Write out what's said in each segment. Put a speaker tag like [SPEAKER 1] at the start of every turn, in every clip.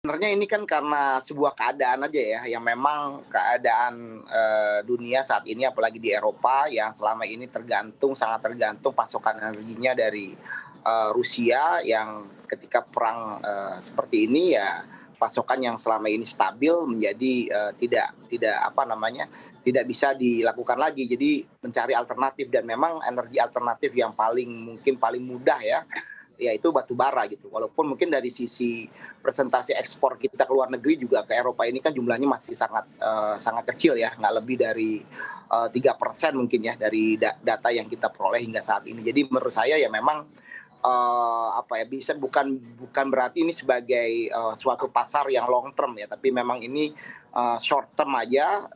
[SPEAKER 1] Sebenarnya ini kan karena sebuah keadaan aja ya, yang memang keadaan, dunia saat ini apalagi di Eropa yang selama ini sangat tergantung pasokan energinya dari, Rusia yang ketika perang, seperti ini ya pasokan yang selama ini stabil menjadi, tidak tidak apa namanya, tidak bisa dilakukan lagi. Jadi mencari alternatif dan memang energi alternatif yang paling mudah ya, yaitu batu bara gitu. Walaupun mungkin dari sisi presentasi ekspor kita ke luar negeri juga ke Eropa ini kan jumlahnya masih sangat kecil ya, nggak lebih dari 3% mungkin ya dari data yang kita peroleh hingga saat ini. Jadi menurut saya ya memang apa ya bisa bukan bukan berarti ini sebagai suatu pasar yang long term ya, tapi memang ini short term aja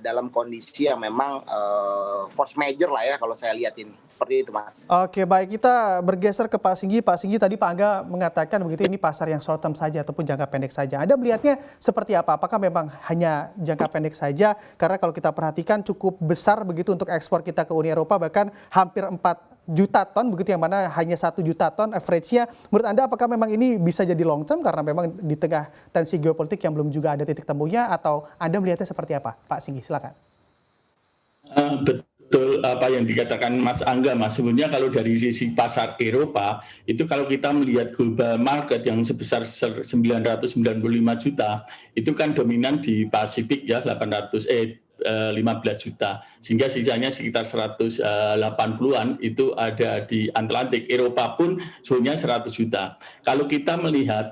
[SPEAKER 1] dalam kondisi yang memang force major lah ya kalau saya lihat ini. Seperti itu, Mas.
[SPEAKER 2] Oke, baik, kita bergeser ke Pak Singgi. Pak Singgi, tadi Pak Angga mengatakan begitu ini pasar yang short term saja ataupun jangka pendek saja. Anda melihatnya seperti apa? Apakah memang hanya jangka pendek saja? Karena kalau kita perhatikan cukup besar begitu untuk ekspor kita ke Uni Eropa, bahkan hampir 4 juta ton begitu, yang mana hanya 1 juta ton average-nya. Menurut Anda apakah memang ini bisa jadi long term karena memang di tengah tensi geopolitik yang belum juga ada titik temunya, atau Anda melihatnya seperti apa? Pak Singgi, silakan.
[SPEAKER 3] Betul apa yang dikatakan Mas Angga, Mas. Sebenarnya kalau dari sisi pasar Eropa, itu kalau kita melihat global market yang sebesar 995 juta, itu kan dominan di Pasifik ya, 15 juta. Sehingga sisanya sekitar 180-an itu ada di Atlantik. Eropa pun sebenarnya 100 juta. Kalau kita melihat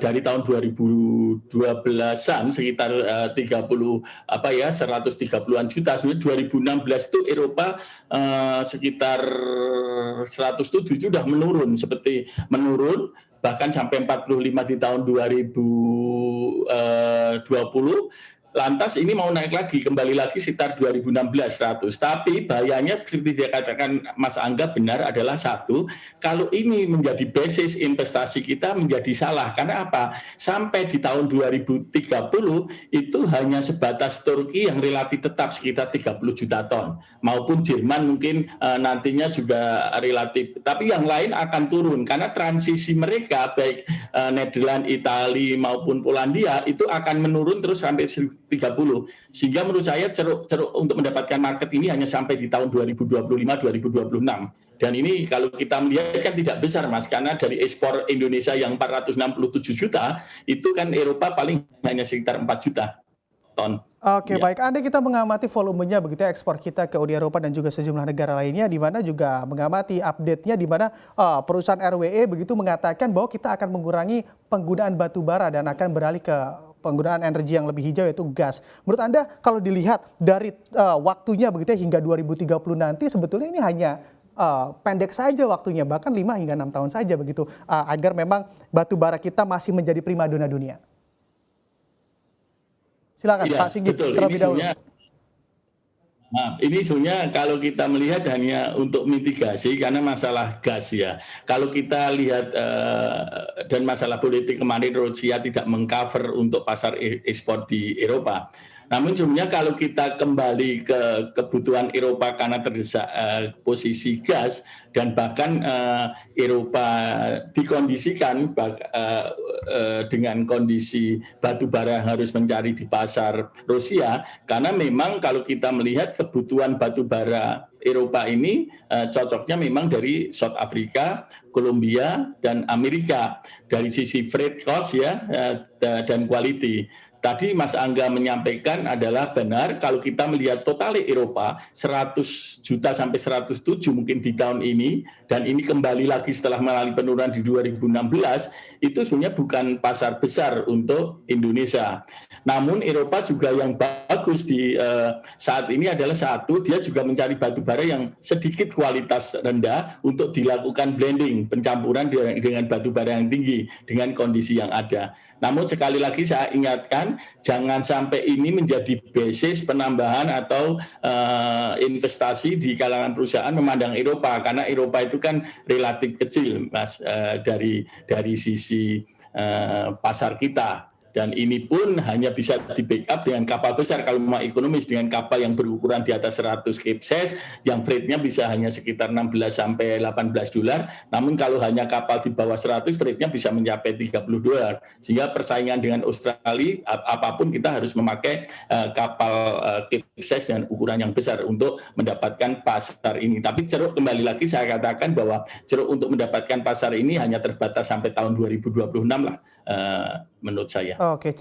[SPEAKER 3] dari tahun 2012-an sekitar 130-an juta. Sebenarnya 2016 itu Eropa sekitar 107 itu sudah menurun bahkan sampai 45 di tahun 2020. Lantas ini mau naik lagi, kembali lagi sekitar 2016 100. Tapi bahayanya seperti dia katakan Mas Angga benar adalah satu, kalau ini menjadi basis investasi kita menjadi salah. Karena apa? Sampai di tahun 2030 itu hanya sebatas Turki yang relatif tetap sekitar 30 juta ton. Maupun Jerman mungkin nantinya juga relatif. Tapi yang lain akan turun karena transisi mereka baik Nederland, Italia maupun Polandia itu akan menurun terus sampai 30. Sehingga menurut saya ceruk untuk mendapatkan market ini hanya sampai di tahun 2025-2026. Dan ini kalau kita melihat kan tidak besar, Mas, karena dari ekspor Indonesia yang 467 juta, itu kan Eropa paling hanya sekitar 4 juta ton.
[SPEAKER 2] Oke,
[SPEAKER 3] Ya.
[SPEAKER 2] baik. Anda kita mengamati volumenya begitu ya, ekspor kita ke Uni Eropa dan juga sejumlah negara lainnya, di mana juga mengamati update-nya di mana perusahaan RWE begitu mengatakan bahwa kita akan mengurangi penggunaan batu bara dan akan beralih ke penggunaan energi yang lebih hijau yaitu gas. Menurut Anda kalau dilihat dari waktunya begitu ya hingga 2030 nanti, sebetulnya ini hanya pendek saja waktunya, bahkan 5 hingga 6 tahun saja begitu, agar memang batu bara kita masih menjadi primadona dunia. Silakan
[SPEAKER 3] Iya,
[SPEAKER 2] Pak Singgi
[SPEAKER 3] betul.
[SPEAKER 2] terlebih dahulu.
[SPEAKER 3] Ini sebenarnya kalau kita melihat hanya untuk mitigasi karena masalah gas ya. Kalau kita lihat dan masalah politik kemarin Rusia tidak mengcover untuk pasar ekspor di Eropa. Namun sebenarnya kalau kita kembali ke kebutuhan Eropa karena terdesak posisi gas dan bahkan Eropa dikondisikan dengan kondisi batu bara yang harus mencari di pasar Rusia, karena memang kalau kita melihat kebutuhan batu bara Eropa ini cocoknya memang dari South Africa, Kolombia, dan Amerika dari sisi freight cost ya dan quality. Tadi Mas Angga menyampaikan adalah benar kalau kita melihat total Eropa 100 juta sampai 107 mungkin di tahun ini, dan ini kembali lagi setelah melalui penurunan di 2016, itu sebenarnya bukan pasar besar untuk Indonesia. Namun Eropa juga yang bagus di saat ini adalah satu, dia juga mencari batu bara yang sedikit kualitas rendah untuk dilakukan blending, pencampuran dengan batu bara yang tinggi dengan kondisi yang ada. Namun sekali lagi saya ingatkan, jangan sampai ini menjadi basis penambahan atau investasi di kalangan perusahaan memandang Eropa, karena Eropa itu kan relatif kecil, Mas, dari sisi pasar kita. Dan ini pun hanya bisa di backup dengan kapal besar kalau mau ekonomis, dengan kapal yang berukuran di atas 100 capesize yang freight-nya bisa hanya sekitar 16 sampai 18 dolar. Namun kalau hanya kapal di bawah 100 freight-nya bisa mencapai 30 dolar. Sehingga persaingan dengan Australia apapun kita harus memakai kapal capesize dengan ukuran yang besar untuk mendapatkan pasar ini. Tapi ceruk, kembali lagi saya katakan bahwa ceruk untuk mendapatkan pasar ini hanya terbatas sampai tahun 2026 lah, menurut saya.
[SPEAKER 2] Oke.